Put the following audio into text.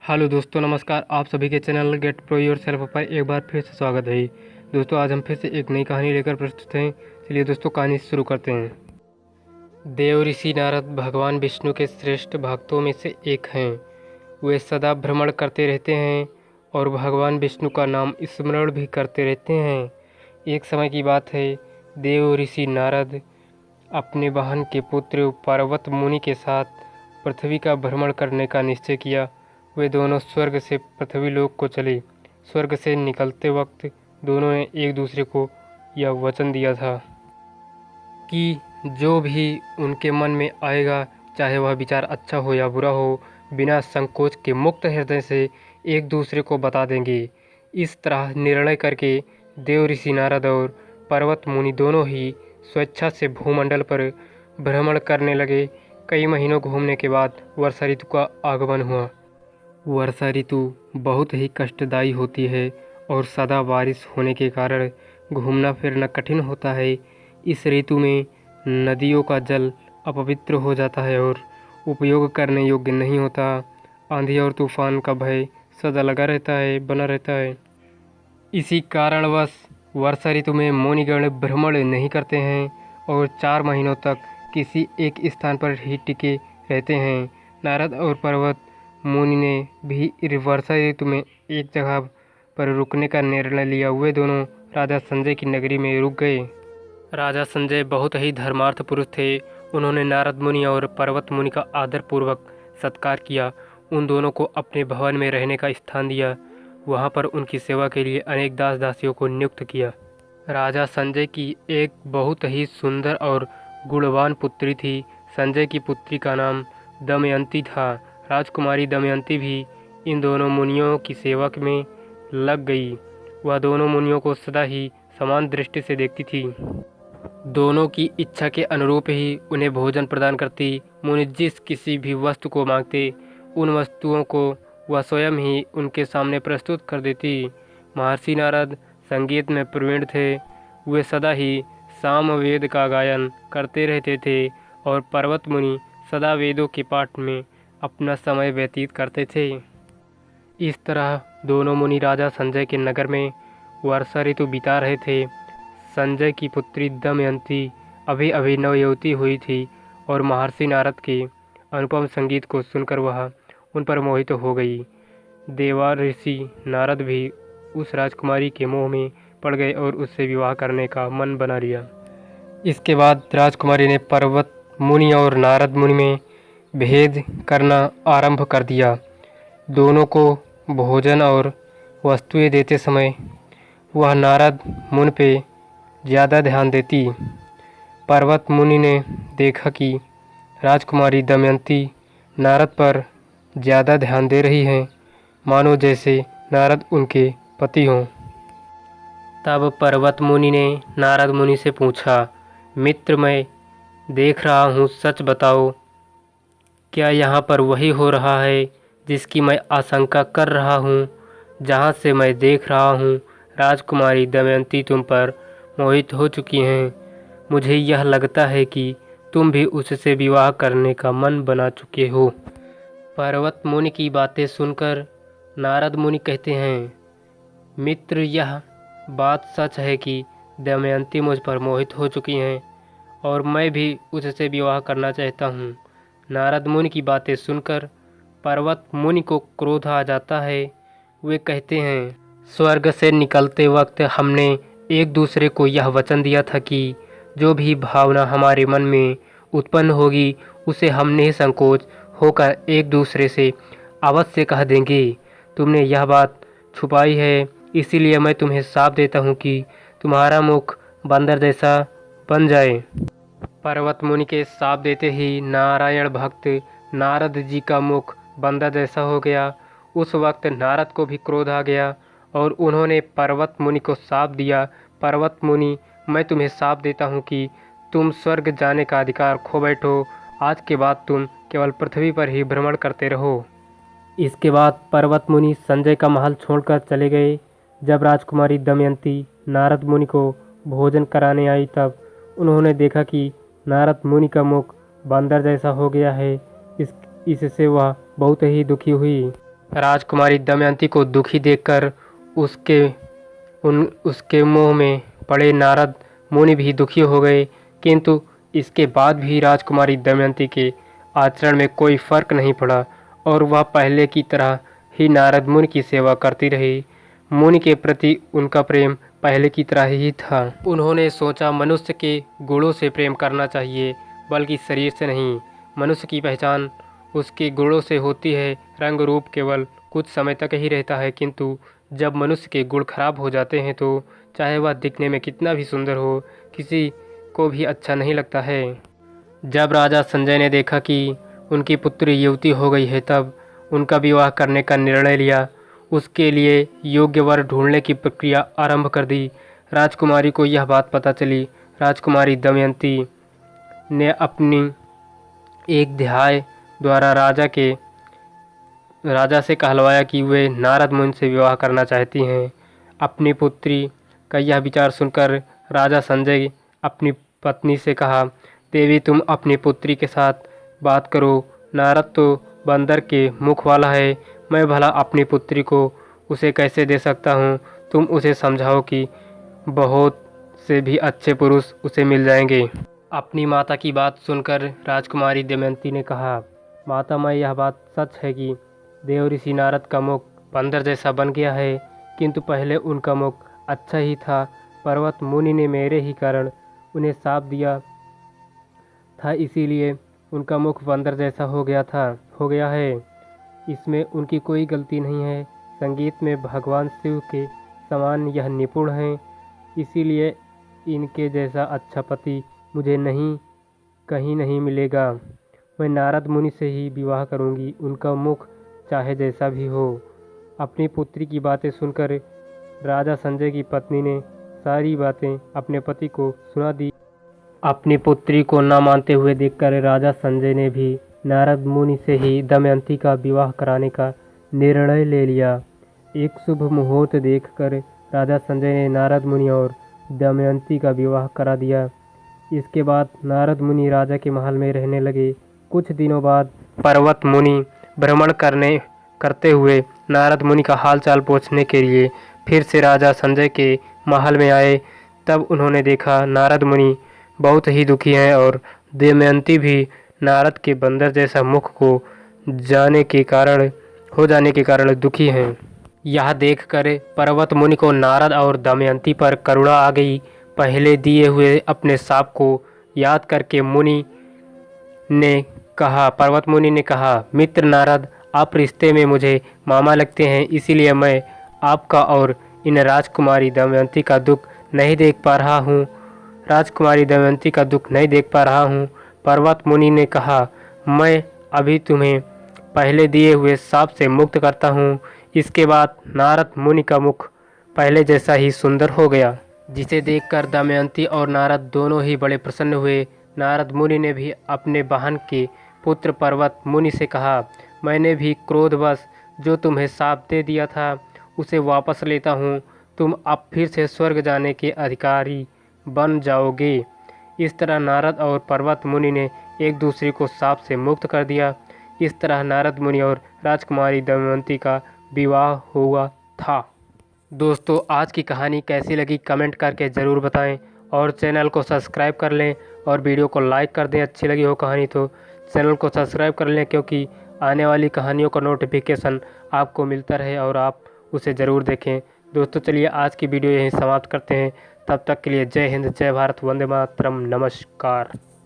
Hello दोस्तों, नमस्कार। आप सभी के channel get pro yourself पर एक बार फिर से स्वागत है। दोस्तों, आज हम फिर से एक नई कहानी लेकर प्रस्तुत हैं। चलिए दोस्तों, कहानी शुरू करते हैं। देव ऋषि नारद भगवान विष्णु के श्रेष्ठ भक्तों में से एक हैं। वे सदा भ्रमण करते रहते हैं और भगवान विष्णु का नाम स्मरण भी करते रहते हैं। एक समय की बात है, देव ऋषि नारद अपने वाहन के पुत्र पर्वत मुनि के साथ पृथ्वी का भ्रमण करने का निश्चय किया। वे दोनों स्वर्ग से पृथ्वी लोक को चले। स्वर्ग से निकलते वक्त दोनों ने एक दूसरे को यह वचन दिया था कि जो भी उनके मन में आएगा, चाहे वह विचार अच्छा हो या बुरा हो, बिना संकोच के मुक्त हृदय से एक दूसरे को बता देंगे। इस तरह निर्णय करके देव ऋषि नारद और पर्वत मुनि दोनों ही स्वेच्छा से भूमंडल पर भ्रमण करने लगे। कई महीनों घूमने के बाद वर्षा ऋतु का आगमन हुआ। वर्षा ऋतु बहुत ही कष्टदायी होती है और सदा बारिश होने के कारण घूमना फिरना कठिन होता है। इस ऋतु में नदियों का जल अपवित्र हो जाता है और उपयोग करने योग्य नहीं होता। आंधी और तूफान का भय सदा लगा रहता है, बना रहता है। इसी कारणवश वर्षा ऋतु में मुनिगण भ्रमण नहीं करते हैं और 4 महीनों तक किसी एक स्थान पर ही टिके रहते हैं। नारद और पर्वत मुनि ने भी वर्षा ऋतु में एक जगह पर रुकने का निर्णय लिया। वे दोनों राजा संजय की नगरी में रुक गए। राजा संजय बहुत ही धर्मार्थ पुरुष थे। उन्होंने नारद मुनि और पर्वत मुनि का आदरपूर्वक सत्कार किया। उन दोनों को अपने भवन में रहने का स्थान दिया। वहाँ पर उनकी सेवा के लिए अनेक दास दासियों को नियुक्त किया। राजा संजय की एक बहुत ही सुंदर और गुणवान पुत्री थी। संजय की पुत्री का नाम दमयंती था। राजकुमारी दमयंती भी इन दोनों मुनियों की सेवा में लग गई। वह दोनों मुनियों को सदा ही समान दृष्टि से देखती थी। दोनों की इच्छा के अनुरूप ही उन्हें भोजन प्रदान करती। मुनि जिस किसी भी वस्तु को मांगते, उन वस्तुओं को वह स्वयं ही उनके सामने प्रस्तुत कर देती। महर्षि नारद संगीत में प्रवीण थे। वे सदा ही सामवेद का गायन करते रहते थे और पर्वत मुनि सदा वेदों के पाठ में अपना समय व्यतीत करते थे। इस तरह दोनों मुनि राजा संजय के नगर में वर्षा ऋतु बिता रहे थे। संजय की पुत्री दमयंती अभी अभी नवयुवती हुई थी और महर्षि नारद के अनुपम संगीत को सुनकर वह उन पर मोहित हो गई। देवा ऋषि नारद भी उस राजकुमारी के मोह में पड़ गए और उससे विवाह करने का मन बना लिया। इसके बाद राजकुमारी ने पर्वत मुनि और नारद मुनि में भेद करना आरंभ कर दिया। दोनों को भोजन और वस्तुएं देते समय वह नारद मुनि पे ज़्यादा ध्यान देती। पर्वत मुनि ने देखा कि राजकुमारी दमयंती नारद पर ज़्यादा ध्यान दे रही हैं, मानो जैसे नारद उनके पति हों। तब पर्वत मुनि ने नारद मुनि से पूछा, मित्र, मैं देख रहा हूँ, सच बताओ, क्या यहाँ पर वही हो रहा है जिसकी मैं आशंका कर रहा हूँ? जहाँ से मैं देख रहा हूँ राजकुमारी दमयंती तुम पर मोहित हो चुकी हैं। मुझे यह लगता है कि तुम भी उससे विवाह करने का मन बना चुके हो। पर्वत मुनि की बातें सुनकर नारद मुनि कहते हैं, मित्र, यह बात सच है कि दमयंती मुझ पर मोहित हो चुकी हैं और मैं भी उससे विवाह करना चाहता हूँ। नारद मुनि की बातें सुनकर पर्वत मुनि को क्रोध आ जाता है। वे कहते हैं, स्वर्ग से निकलते वक्त हमने एक दूसरे को यह वचन दिया था कि जो भी भावना हमारे मन में उत्पन्न होगी उसे हम निसंकोच होकर एक दूसरे से अवश्य कह देंगे। तुमने यह बात छुपाई है, इसीलिए मैं तुम्हें श्राप देता हूँ कि तुम्हारा मुख बंदर जैसा बन जाए। पर्वत मुनि के श्राप देते ही नारायण भक्त नारद जी का मुख बंदर जैसा हो गया। उस वक्त नारद को भी क्रोध आ गया और उन्होंने पर्वत मुनि को श्राप दिया, पर्वत मुनि, मैं तुम्हें श्राप देता हूँ कि तुम स्वर्ग जाने का अधिकार खो बैठो। आज के बाद तुम केवल पृथ्वी पर ही भ्रमण करते रहो। इसके बाद पर्वत मुनि संजय का महल छोड़कर चले गए। जब राजकुमारी दमयंती नारद मुनि को भोजन कराने आई, तब उन्होंने देखा कि नारद मुनि का मुख बंदर जैसा हो गया है। इससे वह बहुत ही दुखी हुई। राजकुमारी दमयंती को दुखी देखकर उसके मुंह में पड़े नारद मुनि भी दुखी हो गए, किंतु इसके बाद भी राजकुमारी दमयंती के आचरण में कोई फर्क नहीं पड़ा और वह पहले की तरह ही नारद मुनि की सेवा करती रही। मुनि के प्रति उनका प्रेम पहले की तरह ही था। उन्होंने सोचा मनुष्य के गुणों से प्रेम करना चाहिए, बल्कि शरीर से नहीं। मनुष्य की पहचान उसके गुणों से होती है। रंग रूप केवल कुछ समय तक ही रहता है, किंतु जब मनुष्य के गुण खराब हो जाते हैं तो चाहे वह दिखने में कितना भी सुंदर हो, किसी को भी अच्छा नहीं लगता है। जब राजा संजय ने देखा कि उनकी पुत्री युवती हो गई है, तब उनका विवाह करने का निर्णय लिया। उसके लिए योग्य वर ढूंढने की प्रक्रिया आरंभ कर दी। राजकुमारी को यह बात पता चली। राजकुमारी दमयंती ने अपनी एक ध्याय द्वारा राजा से कहलवाया कि वे नारद मुनि से विवाह करना चाहती हैं। अपनी पुत्री का यह विचार सुनकर राजा संजय अपनी पत्नी से कहा, देवी तुम अपनी पुत्री के साथ बात करो। नारद तो बंदर के मुख वाला है, मैं भला अपनी पुत्री को उसे कैसे दे सकता हूँ। तुम उसे समझाओ कि बहुत से भी अच्छे पुरुष उसे मिल जाएंगे। अपनी माता की बात सुनकर राजकुमारी दमयंती ने कहा, माता मैं यह बात सच है कि देव ऋषि नारद का मुख बंदर जैसा बन गया है, किंतु पहले उनका मुख अच्छा ही था। पर्वत मुनि ने मेरे ही कारण उन्हें शाप दिया था, इसीलिए उनका मुख बंदर जैसा हो गया है। इसमें उनकी कोई गलती नहीं है। संगीत में भगवान शिव के समान यह निपुण हैं, इसीलिए इनके जैसा अच्छा पति मुझे कहीं नहीं मिलेगा। मैं नारद मुनि से ही विवाह करूंगी, उनका मुख चाहे जैसा भी हो। अपनी पुत्री की बातें सुनकर राजा संजय की पत्नी ने सारी बातें अपने पति को सुना दी। अपनी पुत्री को न मानते हुए देखकर राजा संजय ने भी नारद मुनि से ही दमयंती का विवाह कराने का निर्णय ले लिया। एक शुभ मुहूर्त देखकर राजा संजय ने नारद मुनि और दमयंती का विवाह करा दिया। इसके बाद नारद मुनि राजा के महल में रहने लगे। कुछ दिनों बाद पर्वत मुनि भ्रमण करते हुए नारद मुनि का हालचाल पूछने के लिए फिर से राजा संजय के महल में आए। तब उन्होंने देखा नारद मुनि बहुत ही दुखी हैं और दमयंती भी नारद के बंदर जैसा मुख को जाने के कारण दुखी हैं। यह देखकर पर्वत मुनि को नारद और दमयंती पर करुणा आ गई। पहले दिए हुए अपने शाप को याद करके पर्वत मुनि ने कहा, मित्र नारद आप रिश्ते में मुझे मामा लगते हैं, इसीलिए मैं आपका और इन राजकुमारी दमयंती का दुख नहीं देख पा रहा हूँ। पर्वत मुनि ने कहा, मैं अभी तुम्हें पहले दिए हुए शाप से मुक्त करता हूँ। इसके बाद नारद मुनि का मुख पहले जैसा ही सुंदर हो गया, जिसे देखकर दमयंती और नारद दोनों ही बड़े प्रसन्न हुए। नारद मुनि ने भी अपने बहन के पुत्र पर्वत मुनि से कहा, मैंने भी क्रोधवश जो तुम्हें शाप दे दिया था उसे वापस लेता हूँ। तुम अब फिर से स्वर्ग जाने के अधिकारी बन जाओगे। इस तरह नारद और पर्वत मुनि ने एक दूसरे को शाप से मुक्त कर दिया। इस तरह नारद मुनि और राजकुमारी दमयंती का विवाह हुआ था। दोस्तों आज की कहानी कैसी लगी कमेंट करके ज़रूर बताएं और चैनल को सब्सक्राइब कर लें और वीडियो को लाइक कर दें। अच्छी लगी हो कहानी तो चैनल को सब्सक्राइब कर लें, क्योंकि आने वाली कहानियों का नोटिफिकेशन आपको मिलता रहे और आप उसे ज़रूर देखें। दोस्तों चलिए आज की वीडियो यहीं समाप्त करते हैं। तब तक के लिए जय हिंद, जय भारत, वंदे मातरम, नमस्कार।